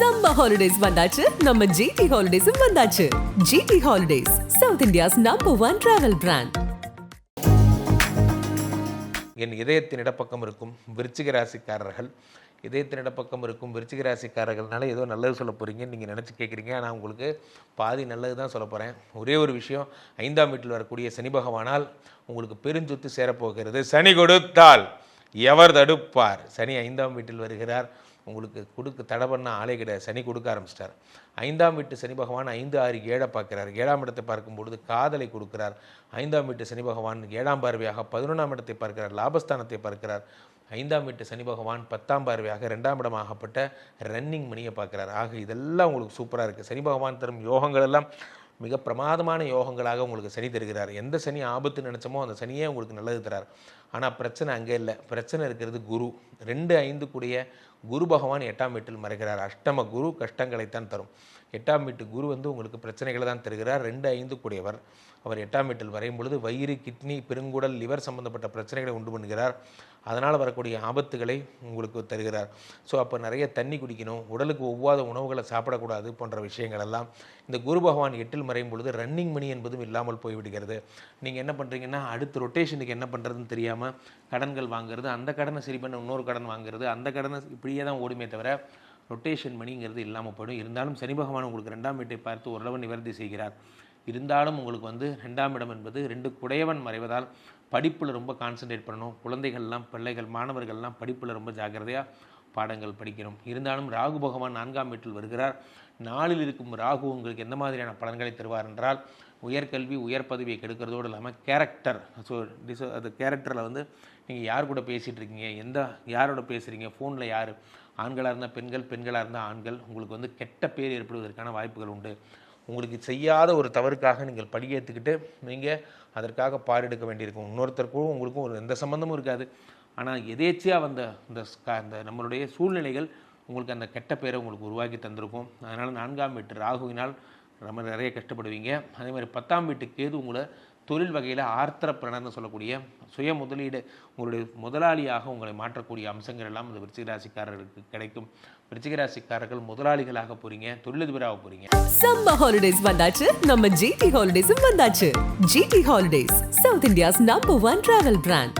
Summer holidays வந்தாச்சு, நம்ம GT ஹாலிடேஸும் வந்தாச்சு. GT holidays, south India's #1 travel brand. என் இதயத்தின் இடப்பக்கம் இருக்கும் விருச்சிக ராசிக்காரர்கள், இதயத்தின் இடப்பக்கம் இருக்கும் விருச்சிக ராசிக்காரர்கள்னால ஏதோ நல்லது சொல்ல போகிறீங்கன்னு நீங்கள் நினச்சி கேட்குறீங்க. ஆனால் உங்களுக்கு பாதி நல்லது தான் சொல்ல போகிறேன். ஒரே ஒரு விஷயம், 5ஆம் வீட்டில் வரக்கூடிய சனி பகவானால் உங்களுக்கு பெருஞ்சொத்து சேரப்போகிறது. சனி கொடுத்தால் எவர் தடுப்பார்? சனி 5ஆம் வீட்டில் வருகிறார். உங்களுக்கு தடை பண்ண ஆளே கிடையாது. சனி கொடுக்க ஆரம்பிச்சிட்டார். 5ஆம் வீட்டு சனி பகவான் 5, 6, 7 பார்க்கிறார். 7ஆம் இடத்தை பார்க்கும்பொழுது காதலை கொடுக்கிறார். 5ஆம் வீட்டு சனி பகவான் 7ஆம் பார்வையாக 11ஆம் இடத்தை பார்க்கிறார், லாபஸ்தானத்தை பார்க்கிறார். 5ஆம் வீட்டு சனி பகவான் 10ஆம் பார்வையாக 2ஆம் இடமாகப்பட்ட ரன்னிங் மணியை பார்க்குறார். ஆக இதெல்லாம் உங்களுக்கு சூப்பராக இருக்குது. சனி பகவான் தரும் யோகங்கள் எல்லாம் மிக பிரமாதமான யோகங்களாக உங்களுக்கு சனி தருகிறார். எந்த சனி ஆபத்து நினச்சமோ அந்த சனியே உங்களுக்கு நல்லது தரார். ஆனால் பிரச்சனை அங்கே இல்லை. பிரச்சனை இருக்கிறது குரு. 2, 5 கூடிய குரு பகவான் 8ஆம் வீட்டில் மறைகிறார். அஷ்டம குரு கஷ்டங்களைத்தான் தரும். 8ஆம் வீட்டு குரு உங்களுக்கு பிரச்சனைகளை தான் தருகிறார். 2, 5 கூடியவர் அவர் 8ஆம் வீட்டில் வரையும் பொழுது வயிறு, கிட்னி, பெருங்குடல், லிவர் சம்பந்தப்பட்ட பிரச்சனைகளை உண்டு பண்ணுகிறார். அதனால் வரக்கூடிய ஆபத்துகளை உங்களுக்கு தருகிறார். ஸோ அப்போ நிறைய தண்ணி குடிக்கணும், உடலுக்கு ஒவ்வாத உணவுகளை சாப்பிடக்கூடாது போன்ற விஷயங்கள் எல்லாம் இந்த குரு பகவான் 8இல் மறையும் பொழுது ரன்னிங் மணி என்பதும் இல்லாமல் போய்விடுகிறது. நீங்கள் என்ன பண்ணுறீங்கன்னா, அடுத்த ரொட்டேஷனுக்கு என்ன பண்ணுறதுன்னு தெரியாமல் கடன்கள் வாங்குறது, அந்த கடனை சரி பண்ண இன்னொரு கடன் வாங்குறது, அந்த கடனை இப்படியே தான் ஓடுமே தவிர ரொட்டேஷன் மணிங்கிறது இல்லாமல் போய்டும். இருந்தாலும் சனி பகவான் உங்களுக்கு 2ஆம் வீட்டை பார்த்து ஓரளவு நிவர்த்தி செய்கிறார். இருந்தாலும் உங்களுக்கு 2ஆம் இடம் என்பது 2 குடையவன் மறைவதால் படிப்பில் ரொம்ப கான்சன்ட்ரேட் பண்ணணும். குழந்தைகள்லாம், பிள்ளைகள், மாணவர்கள்லாம் படிப்பில் ரொம்ப ஜாக்கிரதையாக பாடங்கள் படிக்கணும். இருந்தாலும் ராகு பகவான் 4ஆம் வீட்டில் வருகிறார். 4இல் இருக்கும் ராகு உங்களுக்கு எந்த மாதிரியான பலன்களை தருவார் என்றால், உயர்கல்வி, உயர் பதவியை கெடுக்கிறதோடு இல்லாமல் கேரக்டர். ஸோ அது கேரக்டரில் நீங்கள் யார் கூட பேசிகிட்டு இருக்கீங்க, யாரோட பேசுகிறீங்க, ஃபோனில் யார், ஆண்களாக இருந்தால் பெண்கள், பெண்களாக இருந்தால் ஆண்கள், உங்களுக்கு கெட்ட பேர் ஏற்படுவதற்கான வாய்ப்புகள் உண்டு. உங்களுக்கு செய்யாத ஒரு தவறுக்காக நீங்கள் படியேற்றுக்கிட்டு நீங்கள் அதற்காக பாடெடுக்க வேண்டியிருக்கும். இன்னொருத்தருக்கும் உங்களுக்கும் எந்த சம்மந்தமும் இருக்காது. ஆனால் எதேச்சியாக இந்த நம்மளுடைய சூழ்நிலைகள் உங்களுக்கு அந்த கெட்ட பேரை உங்களுக்கு உருவாக்கி தந்திருக்கும். அதனால் 4ஆம் வீட்டு ராகுவினால் ரொம்ப நிறைய கஷ்டப்படுவீங்க. அதே மாதிரி 10ஆம் வீட்டு கேது உங்களை தொழில் வகையில் ஆர்த்தரப்பிரணர்னு சொல்லக்கூடிய சுய முதலீடு, உங்களுடைய முதலாளியாக உங்களை மாற்றக்கூடிய அம்சங்கள் எல்லாம் இந்த விருச்சிக ராசிக்காரர்களுக்கு கிடைக்கும். விருச்சிக ராசிக்காரர்கள் முதலாளிகளாக போகிறீங்க, தொழிலதிபராக போகிறீங்க. சம்மர் ஹாலிடேஸ் வந்தாச்சு, நம்ம ஜிடி ஹாலிடேஸும் வந்தாச்சு. GT holidays, south India's #1 travel brand.